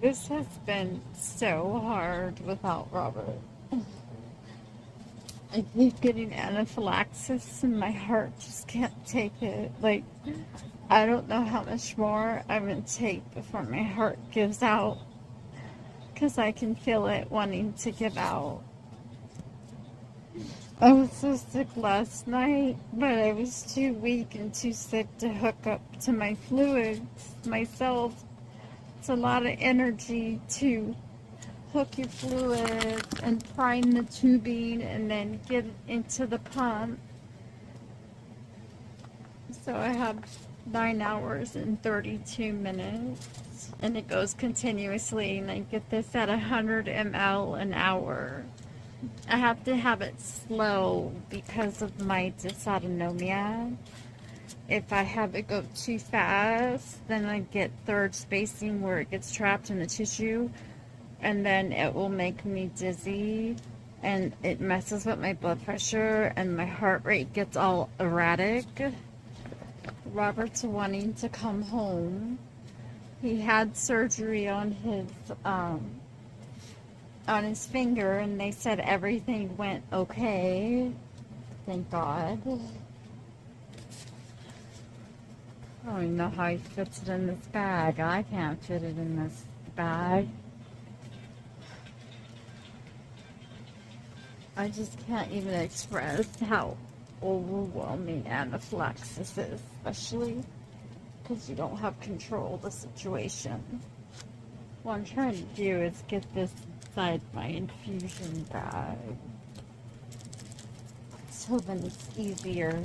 This has been so hard without Robert. I keep getting anaphylaxis and my heart just can't take it. Like, I don't know how much more I'm going to take before my heart gives out. Because I can feel it wanting to give out. I was so sick last night, but I was too weak and too sick to hook up to my fluids myself. It's a lot of energy to hook your fluids and prime the tubing and then get it into the pump. So I have 9 hours and 32 minutes and it goes continuously, and I get this at 100 ml an hour. I have to have it slow because of my dysautonomia. If I have it go too fast, then I get third spacing where it gets trapped in the tissue, and then it will make me dizzy, and it messes with my blood pressure, and my heart rate gets all erratic. Robert's wanting to come home. He had surgery on his finger, and they said everything went okay. Thank God. I don't even know how he fits it in this bag. I can't fit it in this bag. I just can't even express how overwhelming anaphylaxis is, especially because you don't have control of the situation. What I'm trying to do is get this inside my infusion bag, so then it's easier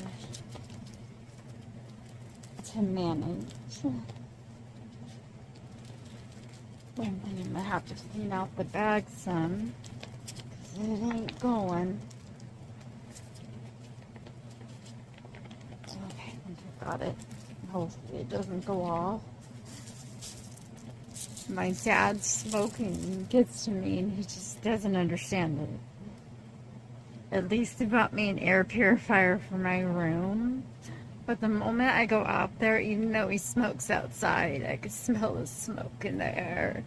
to manage. I'm gonna have to clean out the bag some, because it ain't going. Okay, I think I got it. Hopefully it doesn't go off. My dad's smoking gets to me and he just doesn't understand it. At least he bought me an air purifier for my room. But the moment I go out there, even though he smokes outside, I can smell the smoke in the air.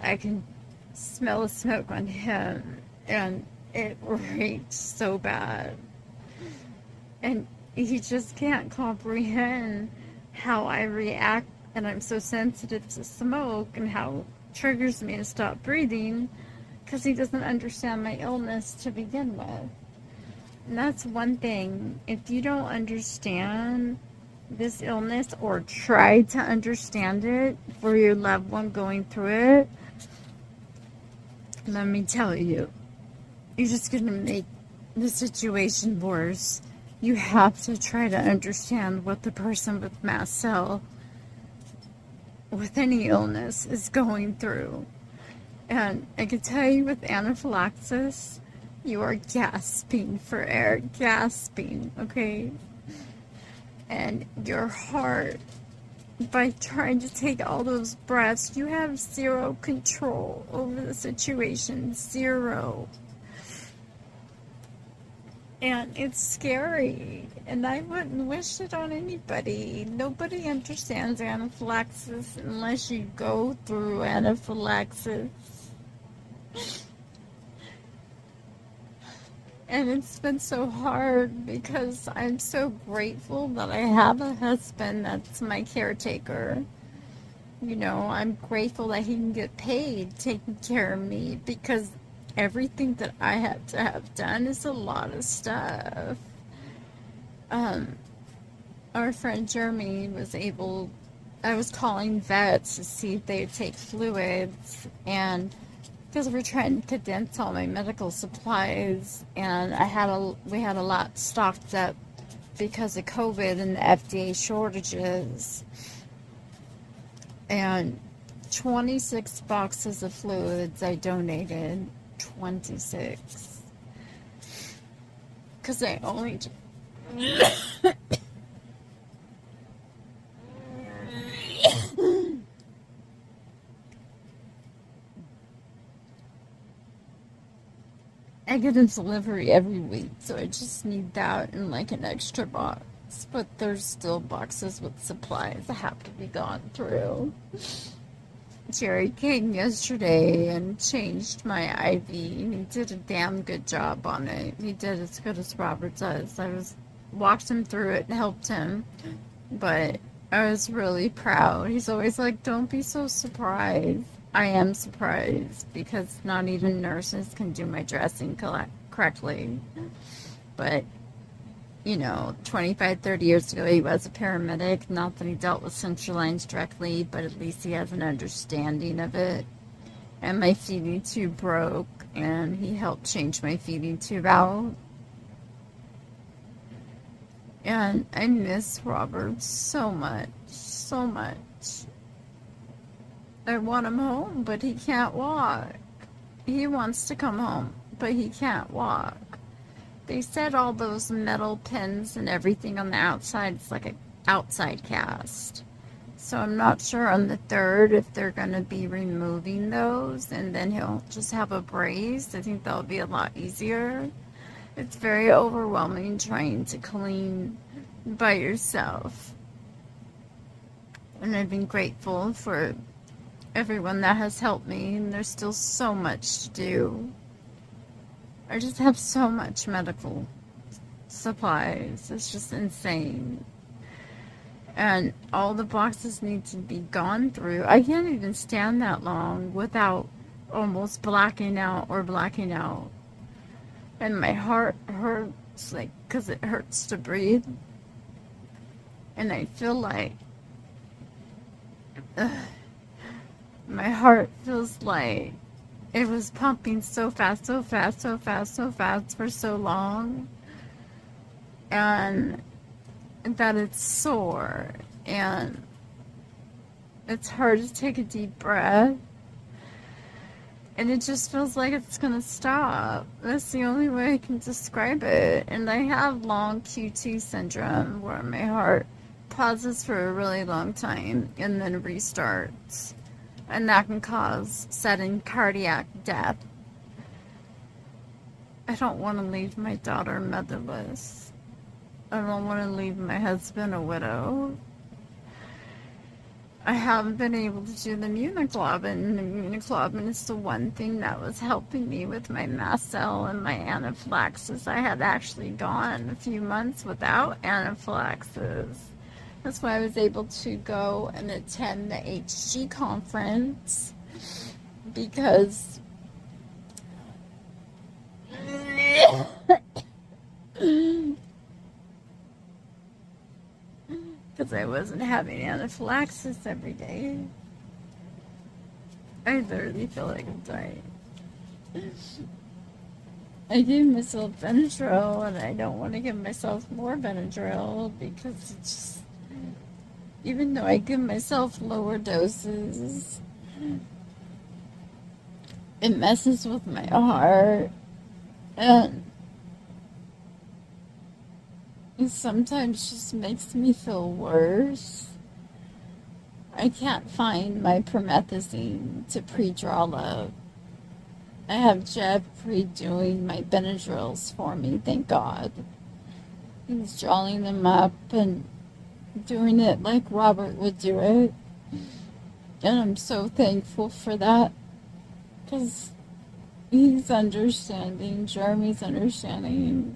I can smell the smoke on him, and it reeks so bad. And he just can't comprehend how I react, and I'm so sensitive to smoke and how it triggers me to stop breathing, because he doesn't understand my illness to begin with. And that's one thing. If you don't understand this illness or try to understand it for your loved one going through it, let me tell you, you're just going to make the situation worse. You have to try to understand what the person with mast cell, with any illness, is going through. And I can tell you with anaphylaxis, you are gasping for air, gasping, okay? And your heart, by trying to take all those breaths, you have zero control over the situation, zero. And it's scary, and I wouldn't wish it on anybody. Nobody understands anaphylaxis unless you go through anaphylaxis. And it's been so hard because I'm so grateful that I have a husband that's my caretaker. You know, I'm grateful that he can get paid taking care of me, because everything that I have to have done is a lot of stuff. Our friend Jeremy was able, I was calling vets to see if they would take fluids, and because we're trying to condense all my medical supplies, and we had a lot stocked up because of COVID and the FDA shortages, and 26 boxes of fluids I donated. 26, because I only I get a delivery every week, so I just need that and like an extra box, but there's still boxes with supplies that have to be gone through. Jerry came yesterday and changed my IV. He did a damn good job on it. He did as good as Robert does. Walked him through it and helped him, but I was really proud. He's always like, don't be so surprised. I am surprised because not even nurses can do my dressing correctly. But, 25, 30 years ago, he was a paramedic. Not that he dealt with central lines directly, but at least he has an understanding of it. And my feeding tube broke, and he helped change my feeding tube out. And I miss Robert so much, so much. I want him home, but he can't walk. He wants to come home, but he can't walk. They said all those metal pins and everything on the outside is like an outside cast. So I'm not sure on the 3rd if they're going to be removing those, and then he'll just have a brace. I think that'll be a lot easier. It's very overwhelming trying to clean by yourself. And I've been grateful for everyone that has helped me, and there's still so much to do. I just have so much medical supplies. It's just insane. And all the boxes need to be gone through. I can't even stand that long without almost blacking out. And my heart hurts, because it hurts to breathe. And I feel like my heart feels like it was pumping so fast for so long. And that it's sore. And it's hard to take a deep breath. And it just feels like it's going to stop. That's the only way I can describe it. And I have long QT syndrome where my heart pauses for a really long time and then restarts. And that can cause sudden cardiac death. I don't want to leave my daughter motherless. I don't want to leave my husband a widow. I haven't been able to do the immunoglobulin. The immunoglobulin is the one thing that was helping me with my mast cell and my anaphylaxis. I had actually gone a few months without anaphylaxis. That's why I was able to go and attend the HG conference, because I wasn't having anaphylaxis every day. I literally feel like I'm dying. I gave myself Benadryl, and I don't want to give myself more Benadryl because it's just, even though I give myself lower doses, it messes with my heart, and it sometimes just makes me feel worse. I can't find my promethazine to pre-draw up. I have Jeff pre-doing my Benadryls for me, thank God. He's drawing them up and doing it like Robert would do it. And I'm so thankful for that, because he's understanding, Jeremy's understanding.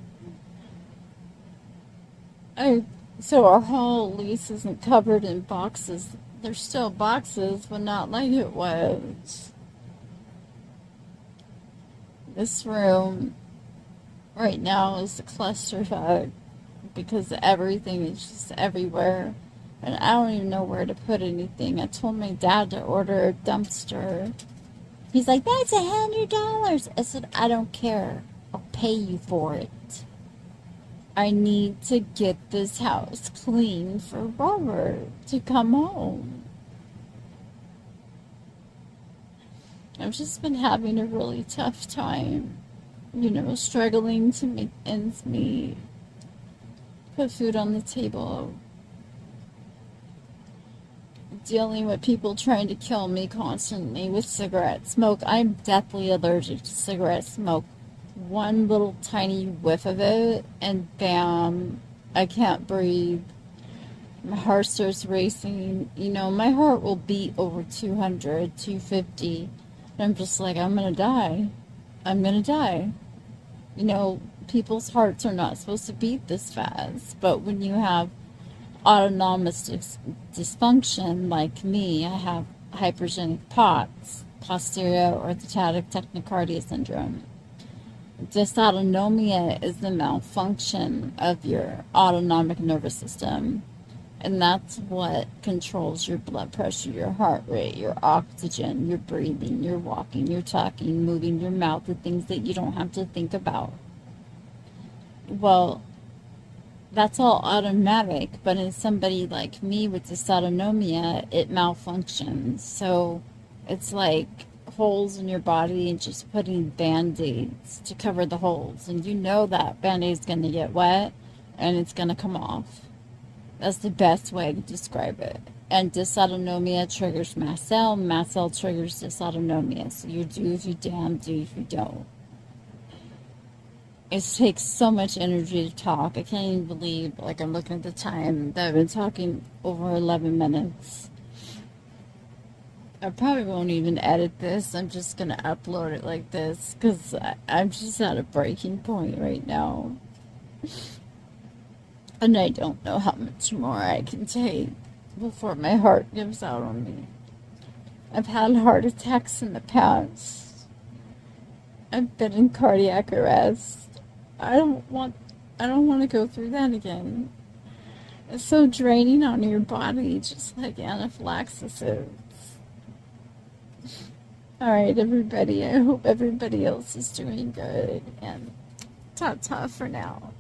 So our whole lease isn't covered in boxes. There's still boxes, but not like it was. This room right now is a clusterfuck because everything is just everywhere. And I don't even know where to put anything. I told my dad to order a dumpster. He's like, that's $100. I said, I don't care. I'll pay you for it. I need to get this house clean for Robert to come home. I've just been having a really tough time, struggling to make ends meet, put food on the table, dealing with people trying to kill me constantly with cigarette smoke. I'm deathly allergic to cigarette smoke. One little tiny whiff of it, and bam, I can't breathe. My heart starts racing. You know, my heart will beat over 200, 250. And I'm just like, I'm gonna die. I'm gonna die. You know, people's hearts are not supposed to beat this fast. But when you have autonomic dysfunction, like me, I have hypergenic POTS, posterior orthostatic tachycardia syndrome. Dysautonomia is the malfunction of your autonomic nervous system, and that's what controls your blood pressure, your heart rate, your oxygen, your breathing, your walking, your talking, moving your mouth, the things that you don't have to think about. Well, that's all automatic, but in somebody like me with dysautonomia, it malfunctions. So it's like holes in your body and just putting band-aids to cover the holes. And you know that band-aid's going to get wet and it's going to come off. That's the best way to describe it. And dysautonomia triggers mast cell triggers dysautonomia. So you do if you damn do if you don't. It takes so much energy to talk. I can't even believe, like, I'm looking at the time that I've been talking over 11 minutes. I probably won't even edit this. I'm just going to upload it like this because I'm just at a breaking point right now. And I don't know how much more I can take before my heart gives out on me. I've had heart attacks in the past. I've been in cardiac arrest. I don't want to go through that again. It's so draining on your body, just like anaphylaxis is. Alright, everybody, I hope everybody else is doing good, and ta-ta for now.